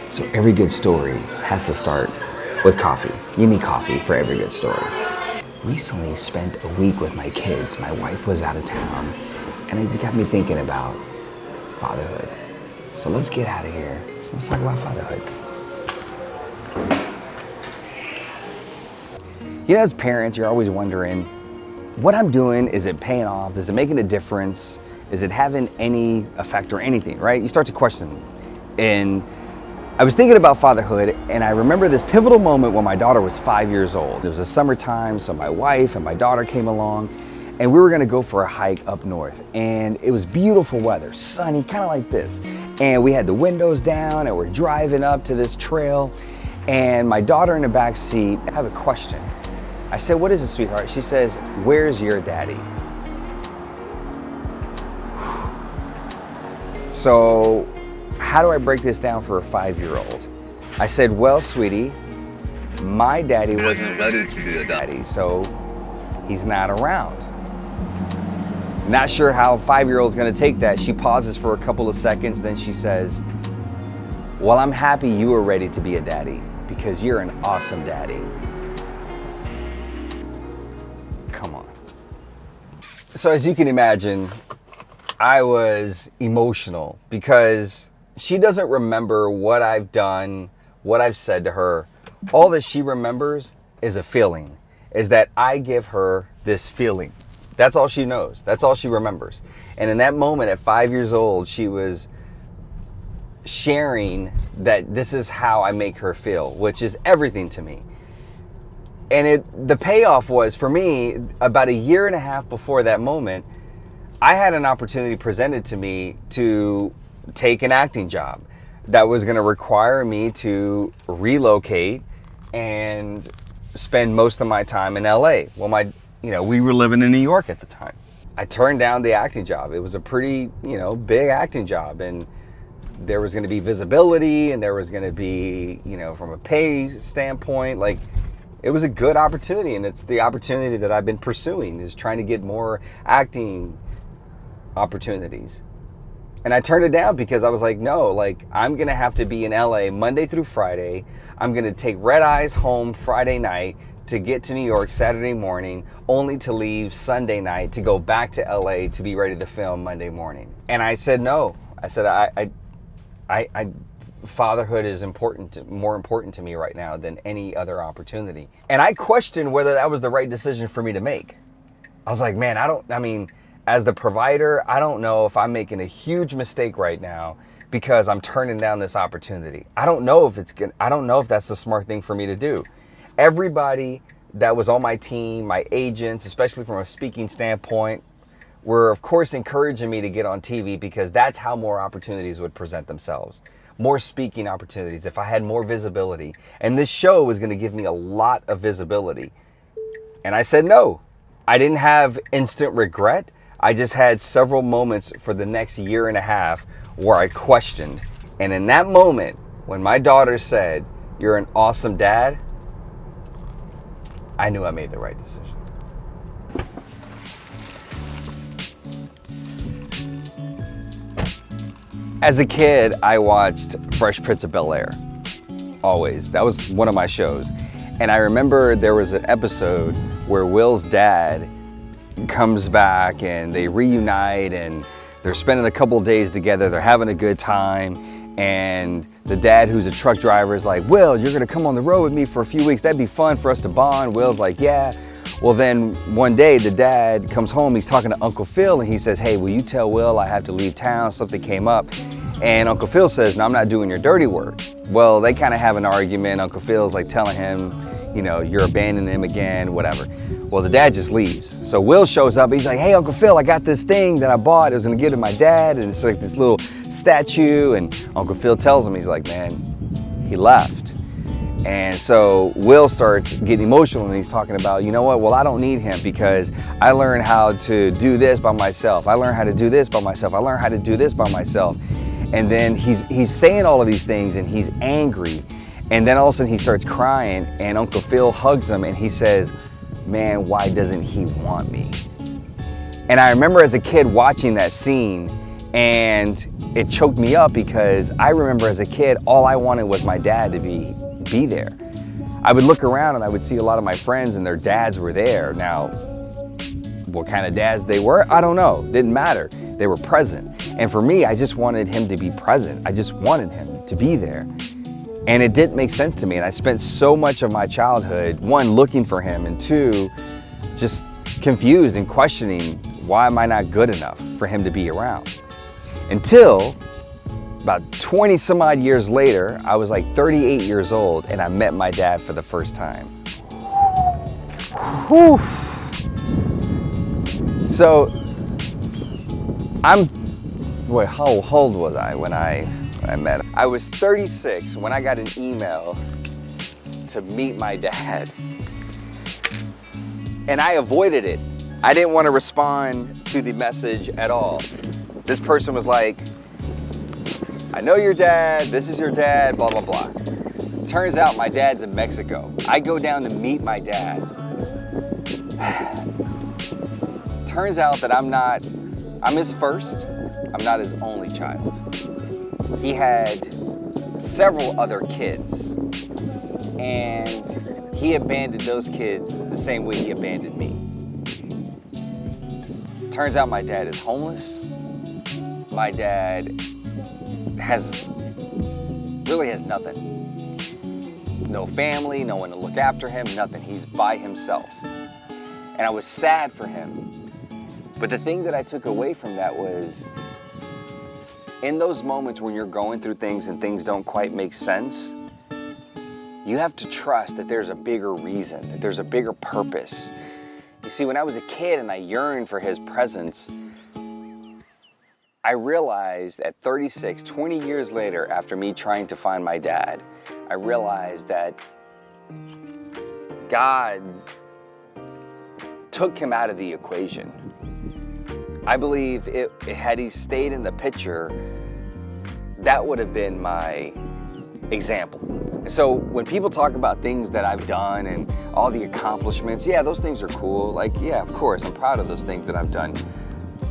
So every good story has to start with coffee. You need coffee for every good story. Recently spent a week with my kids. My wife was out of town, and it just got me thinking about fatherhood. So let's get out of here. Let's talk about fatherhood. You know, as parents, you're always wondering, what I'm doing, is it paying off? Is it making a difference? Is it having any effect or anything, right? You start to question. And I was thinking about fatherhood, and I remember this pivotal moment when my daughter was 5 years old. It was the summertime, so my wife and my daughter came along, and we were gonna go for a hike up north. And it was beautiful weather, sunny, kind of like this. And we had the windows down, and we're driving up to this trail, and my daughter in the back seat, I have a question. I said, "What is it, sweetheart?" She says, "Where's your daddy?" So, how do I break this down for a 5-year-old? I said, "Well, sweetie, my daddy wasn't ready to be a daddy, so he's not around." Not sure how a 5-year-old's gonna take that. She pauses for a couple of seconds, then she says, "Well, I'm happy you were ready to be a daddy because you're an awesome daddy." Come on. So as you can imagine, I was emotional because she doesn't remember what I've done, what I've said to her. All that she remembers is a feeling, is that I give her this feeling. That's all she knows. That's all she remembers. And in that moment at 5 years old, she was sharing that this is how I make her feel, which is everything to me. And the payoff was, for me, about a year and a half before that moment, I had an opportunity presented to me to take an acting job that was going to require me to relocate and spend most of my time in LA. Well, we were living in New York at the time. I turned down the acting job. It was a pretty, big acting job, and there was going to be visibility, and there was going to be, from a pay standpoint, like, it was a good opportunity, and it's the opportunity that I've been pursuing, is trying to get more acting opportunities. And I turned it down because I was like, no, I'm gonna have to be in LA Monday through Friday. I'm gonna take red eyes home Friday night to get to New York Saturday morning, only to leave Sunday night to go back to LA to be ready to film Monday morning. And I said no. I said I fatherhood is more important to me right now than any other opportunity. And I questioned whether that was the right decision for me to make. I was like, man, as the provider, I don't know if I'm making a huge mistake right now because I'm turning down this opportunity. I don't know if that's the smart thing for me to do. Everybody that was on my team, my agents, especially from a speaking standpoint, were of course encouraging me to get on TV because that's how more opportunities would present themselves. More speaking opportunities, if I had more visibility. And this show was going to give me a lot of visibility. And I said no. I didn't have instant regret. I just had several moments for the next year and a half where I questioned. And in that moment, when my daughter said, "You're an awesome dad," I knew I made the right decision. As a kid, I watched Fresh Prince of Bel-Air, always. That was one of my shows. And I remember there was an episode where Will's dad comes back and they reunite and they're spending a couple days together, they're having a good time. And the dad, who's a truck driver, is like, "Will, you're gonna come on the road with me for a few weeks. That'd be fun for us to bond." Will's like, "Yeah." Well, then one day the dad comes home, he's talking to Uncle Phil, and he says, "Hey, will you tell Will I have to leave town? Something came up." And Uncle Phil says, "No, I'm not doing your dirty work." Well, they kind of have an argument. Uncle Phil's like telling him, "You're abandoning him again, whatever." Well, the dad just leaves. So Will shows up, he's like, "Hey, Uncle Phil, I got this thing that I bought. I was gonna give to my dad, and it's like this little statue." And Uncle Phil tells him, he's like, "Man, he left." And so Will starts getting emotional, and he's talking about, "You know what? Well, I don't need him because I learned how to do this by myself. I learned how to do this by myself. I learned how to do this by myself." And then he's saying all of these things, and he's angry. And then all of a sudden he starts crying, and Uncle Phil hugs him, and he says, "Man, why doesn't he want me?" And I remember as a kid watching that scene, And it choked me up because I remember as a kid, all I wanted was my dad to be there. I would look around and I would see a lot of my friends and their dads were there. Now, what kind of dads they were, I don't know. Didn't matter. They were present. And for me, I just wanted him to be present. I just wanted him to be there. And it didn't make sense to me. And I spent so much of my childhood, one, looking for him, and two, just confused and questioning, why am I not good enough for him to be around? Until about 20 some odd years later, I was like 38 years old and I met my dad for the first time. Whew. So how old was I when I met him? I was 36 when I got an email to meet my dad. And I avoided it. I didn't want to respond to the message at all. This person was like, I know your dad, this is your dad, blah, blah, blah. Turns out my dad's in Mexico. I go down to meet my dad. Turns out that I'm his first, I'm not his only child. He had several other kids, and he abandoned those kids the same way he abandoned me. Turns out my dad is homeless. My dad really has nothing. No family, no one to look after him, nothing. He's by himself. And I was sad for him. But the thing that I took away from that was, in those moments when you're going through things and things don't quite make sense, you have to trust that there's a bigger reason, that there's a bigger purpose. You see, when I was a kid and I yearned for his presence, I realized at 36, 20 years later, after me trying to find my dad, I realized that God took him out of the equation. I believe had he stayed in the picture, that would have been my example. And so when people talk about things that I've done and all the accomplishments, yeah, those things are cool. Like, yeah, of course, I'm proud of those things that I've done.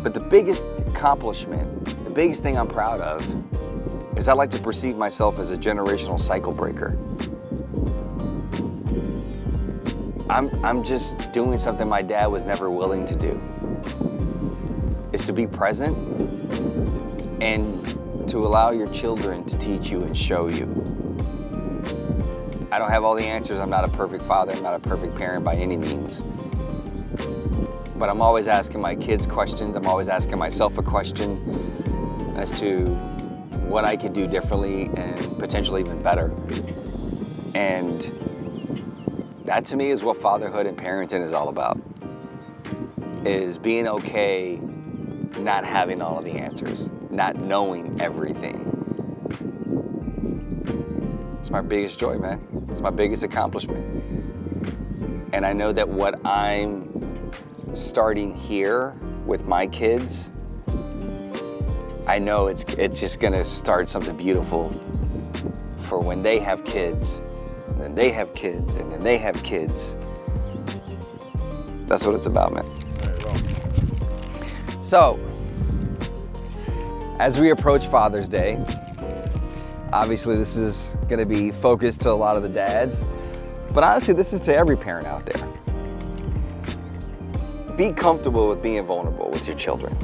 But the biggest accomplishment, the biggest thing I'm proud of, is I like to perceive myself as a generational cycle breaker. I'm just doing something my dad was never willing to do. Is to be present and to allow your children to teach you and show you. I don't have all the answers. I'm not a perfect father. I'm not a perfect parent by any means. But I'm always asking my kids questions. I'm always asking myself a question as to what I could do differently and potentially even better. And that to me is what fatherhood and parenting is all about. Is being okay not having all of the answers, not knowing everything. It's my biggest joy, man. It's my biggest accomplishment. And I know that what I'm starting here with my kids, I know it's just gonna start something beautiful for when they have kids, and then they have kids, and then they have kids. That's what it's about, man. So, as we approach Father's Day, obviously this is gonna be focused to a lot of the dads, but honestly, this is to every parent out there. Be comfortable with being vulnerable with your children.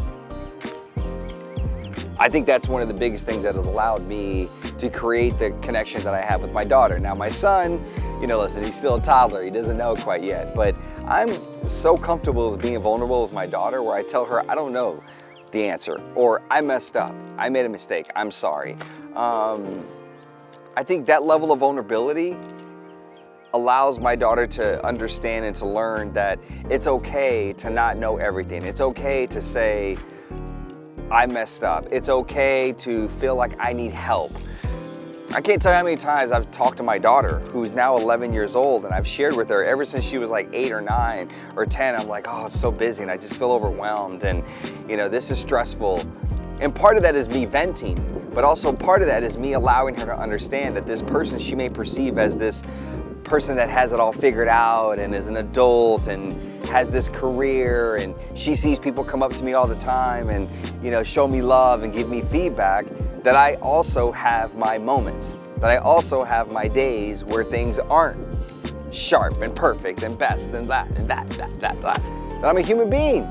I think that's one of the biggest things that has allowed me to create the connection that I have with my daughter. Now my son, listen, he's still a toddler, he doesn't know quite yet, but I'm so comfortable with being vulnerable with my daughter where I tell her I don't know the answer, or I messed up, I made a mistake, I'm sorry. I think that level of vulnerability allows my daughter to understand and to learn that it's okay to not know everything. It's okay to say, I messed up. It's okay to feel like I need help. I can't tell you how many times I've talked to my daughter, who's now 11 years old, and I've shared with her ever since she was like 8 or 9 or 10. I'm like, oh, it's so busy, and I just feel overwhelmed, and this is stressful. And part of that is me venting, but also part of that is me allowing her to understand that this person she may perceive as this person that has it all figured out and is an adult and has this career, and she sees people come up to me all the time and, you know, show me love and give me feedback, that I also have my moments, that I also have my days where things aren't sharp and perfect and best and that, that I'm a human being.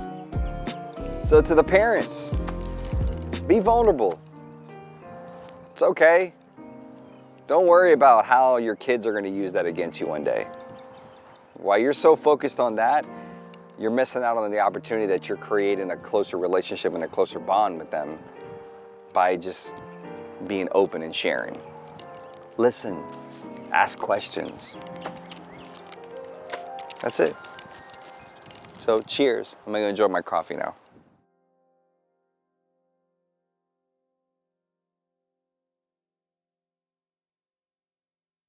So to the parents, be vulnerable. It's okay. Don't worry about how your kids are going to use that against you one day. While you're so focused on that, you're missing out on the opportunity that you're creating a closer relationship and a closer bond with them by just being open and sharing. Listen, ask questions. That's it. So cheers. I'm going to enjoy my coffee now.